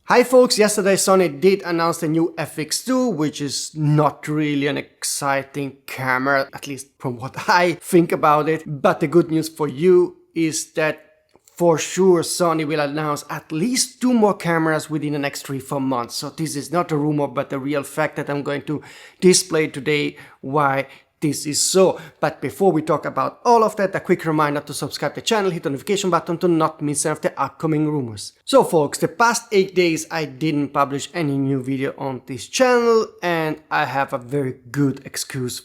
Hi folks, yesterday Sony did announce the new FX2, which is not really an exciting camera, at least from what I think about it. But the good news for you is that for sure Sony will announce at least 2 more cameras within the next 3-4 months. So this is not a rumor, but a real fact that I'm going to display today why this is so. But before we talk about all of that, a quick reminder to subscribe to the channel, hit the notification button to not miss any of the upcoming rumors. So folks, the past 8 days I didn't publish any new video on this channel, and I have a very good excuse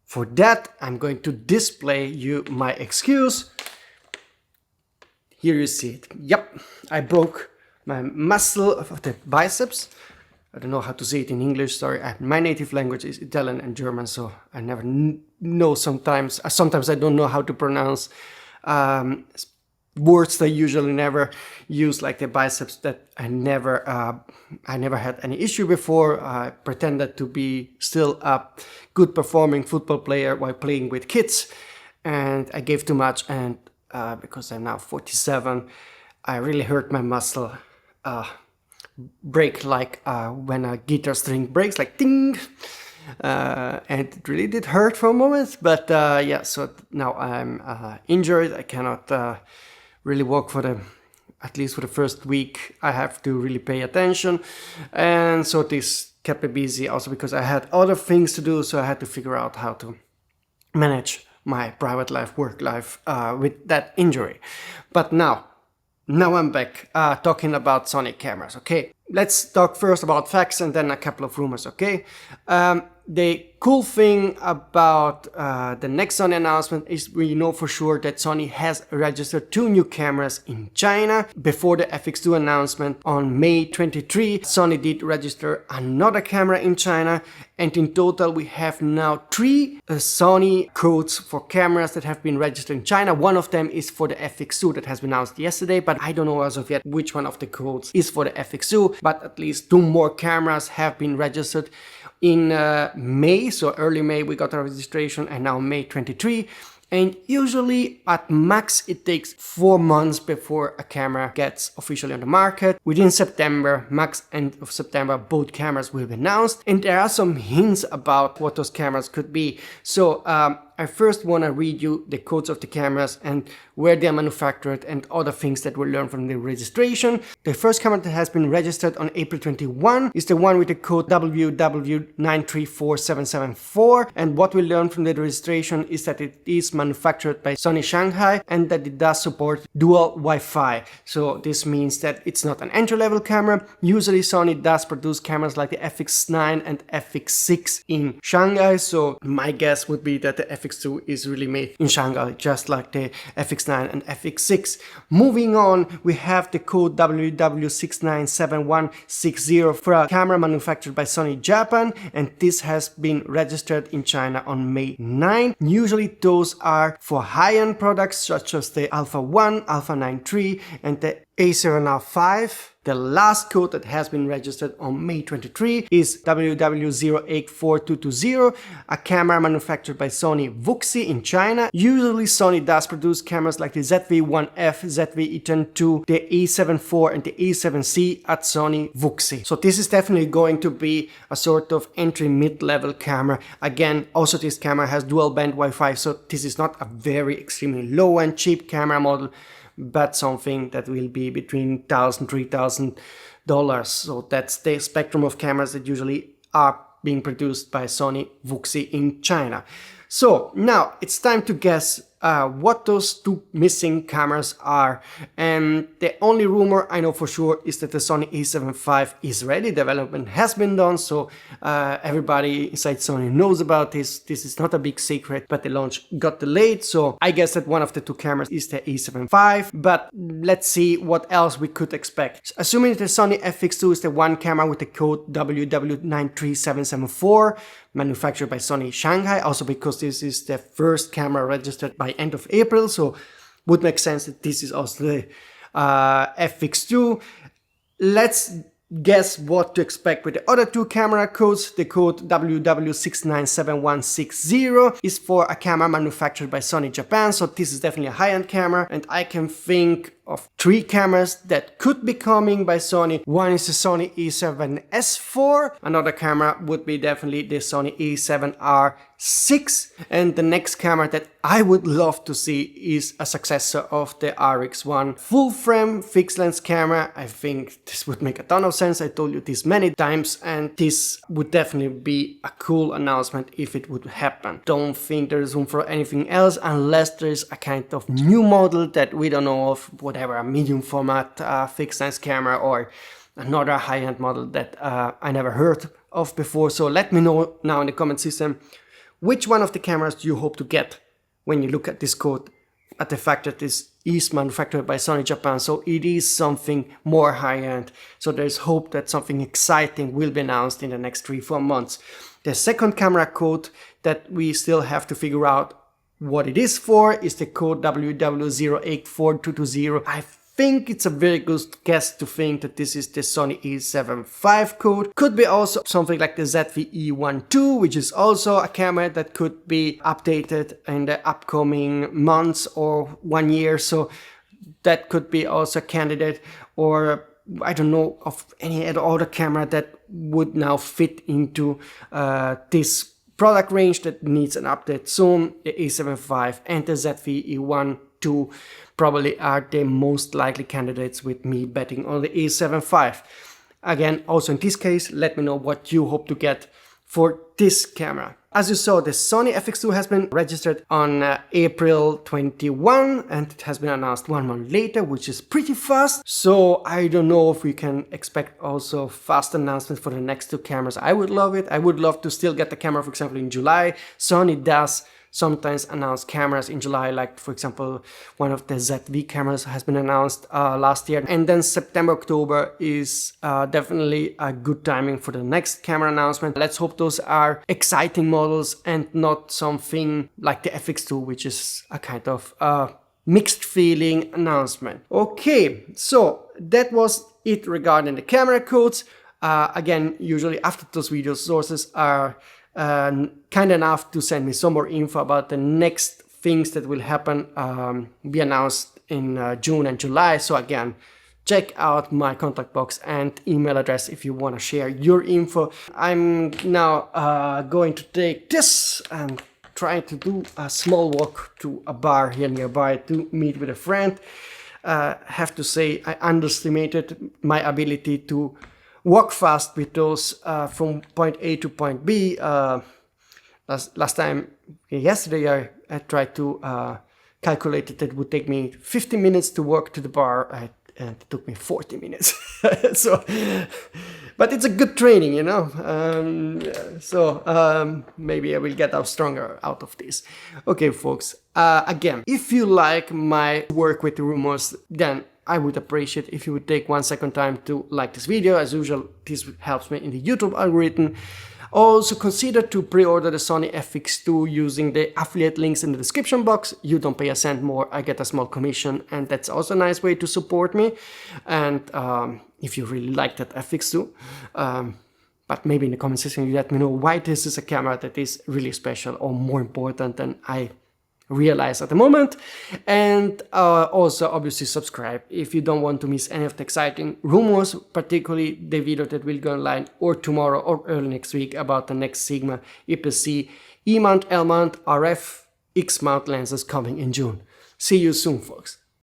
for that. I'm going to display you my excuse. Here you see it. Yep, I broke my muscle of the biceps. I don't know how to say it in English, sorry. My native language is Italian and German, so I never know sometimes. Sometimes I don't know how to pronounce words that I usually never use, like the biceps, that I never had any issue before. I pretended to be still a good performing football player while playing with kids, and I gave too much, and because I'm now 47, I really hurt my muscle. Break like when a guitar string breaks, like ding, and it really did hurt for a moment. But yeah, so now I'm injured. I cannot really walk at least for the first week. I have to really pay attention, and so this kept me busy also because I had other things to do, so I had to figure out how to manage my private life, work life with that injury. But now I'm back talking about Sony cameras, okay? Let's talk first about facts and then a couple of rumors, okay? The cool thing about the next Sony announcement is we know for sure that Sony has registered 2 new cameras in China. Before the FX2 announcement on May 23, Sony did register another camera in China, and in total we have now 3 Sony codes for cameras that have been registered in China. One of them is for the FX2 that has been announced yesterday, but I don't know as of yet which one of the codes is for the FX2, but at least 2 more cameras have been registered in May, so early May we got a registration, and now May 23. And usually at max it takes 4 months before a camera gets officially on the market. Within September, max end of September, both cameras will be announced, and there are some hints about what those cameras could be. So I first want to read you the codes of the cameras and where they are manufactured and other things that we'll learn from the registration. The first camera that has been registered on April 21 is the one with the code WW934774, and what we learn from the registration is that it is manufactured by Sony Shanghai and that it does support dual Wi-Fi. So this means that it's not an entry-level camera. Usually Sony does produce cameras like the FX9 and FX6 in Shanghai, so my guess would be that the FX2 is really made in Shanghai, just like the FX9 and FX6. Moving on, we have the code WW697160 for a camera manufactured by Sony Japan, and this has been registered in China on May 9. Usually those are for high-end products such as the Alpha 1, Alpha 9 III, and the A7R5. The last code that has been registered on May 23 is WW084220, a camera manufactured by Sony Vuxi in China. Usually Sony does produce cameras like the ZV-1F, ZV-E10II, the A7 IV and the A7C at Sony Vuxi. So this is definitely going to be a sort of entry mid-level camera. Again, also this camera has dual band Wi-Fi, so this is not a very extremely low-end cheap camera model, but something that will be between $1,000–$3,000. So that's the spectrum of cameras that usually are being produced by Sony Vuxi in China. So now it's time to guess what those 2 missing cameras are, and the only rumor I know for sure is that the Sony a7 IV is ready. Development has been done, so everybody inside Sony knows about this. This is not a big secret, but the launch got delayed, so I guess that one of the 2 cameras is the a7 IV, but let's see what else we could expect. Assuming that the Sony FX2 is the one camera with the code WW93774, manufactured by Sony Shanghai, also because this is the first camera registered by end of April, so would make sense that this is also the FX2. Let's guess what to expect with the other 2 camera codes. The code WW697160 is for a camera manufactured by Sony Japan, so this is definitely a high-end camera, and I can think of 3 cameras that could be coming by Sony. One is the Sony a7S4, another camera would be definitely the Sony a7R6, and the next camera that I would love to see is a successor of the RX1 full frame fixed lens camera. I think this would make a ton of sense. I told you this many times, and this would definitely be a cool announcement if it would happen. Don't think there is room for anything else unless there is a kind of new model that we don't know of, whatever, a medium format fixed lens camera or another high-end model that I never heard of before. So let me know now in the comment system which one of the cameras you hope to get when you look at this code, at the fact that this is manufactured by Sony Japan, so it is something more high-end. So there's hope that something exciting will be announced in the next 3-4 months. The second camera code that we still have to figure out what it is for is the code WW084220. I think it's a very good guess to think that this is the Sony a7 V code. Could be also something like the ZV-E12, which is also a camera that could be updated in the upcoming months or 1 year. So that could be also a candidate, or I don't know of any other camera that would now fit into this product range that needs an update soon. The a7 V and the ZV-E12 probably are the most likely candidates, with me betting on the a7 V. Again, also in this case, let me know what you hope to get for this camera. As you saw, the Sony FX2 has been registered on April 21, and it has been announced 1 month later, which is pretty fast. So I don't know if we can expect also fast announcements for the next 2 cameras. I would love it. I would love to still get the camera, for example, in July. Sony does sometimes announce cameras in July, like for example one of the ZV cameras has been announced last year, and then September, October is definitely a good timing for the next camera announcement. Let's hope those are exciting models and not something like the FX2, which is a kind of mixed feeling announcement. Okay, so that was it regarding the camera codes. Again, usually after those video sources are kind enough to send me some more info about the next things that will happen, be announced in June and July. So again, check out my contact box and email address if you want to share your info. I'm now going to take this and try to do a small walk to a bar here nearby to meet with a friend. Have to say, I underestimated my ability to walk fast with those from point A to point B. Last time, yesterday, I tried to calculate it. It would take me 50 minutes to walk to the bar, and it took me 40 minutes. So, but it's a good training, you know. Maybe I will get out stronger out of this. Okay, folks. Again, if you like my work with the rumors, then I would appreciate if you would take 1 second time to like this video. As usual, this helps me in the YouTube algorithm. Also consider to pre-order the Sony FX2 using the affiliate links in the description box. You don't pay a cent more, I get a small commission, and that's also a nice way to support me. And if you really like that FX2, but maybe in the comment section you let me know why this is a camera that is really special or more important than I realize at the moment. And also obviously subscribe if you don't want to miss any of the exciting rumors, particularly the video that will go online or tomorrow or early next week about the next Sigma aps-c E-mount, L-mount, RF, X-mount lenses coming in June. See you soon, folks.